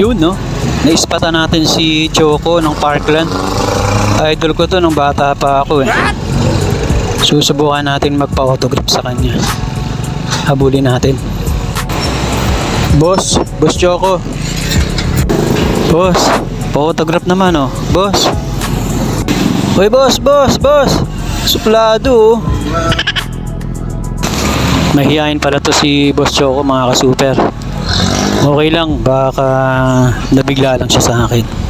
Yun, no? Naispatan natin si Choco ng Parkland. Idol ko to nung bata pa ako eh. Susubukan natin magpa-autograph sa kanya. Habulin natin. Boss Choco. Boss, pa-autograph naman oh. Boss. Hoy boss. Suplado oh. Mahihain pala to si Boss Choco mga ka-super. Okay lang, baka nabigla lang siya sa akin.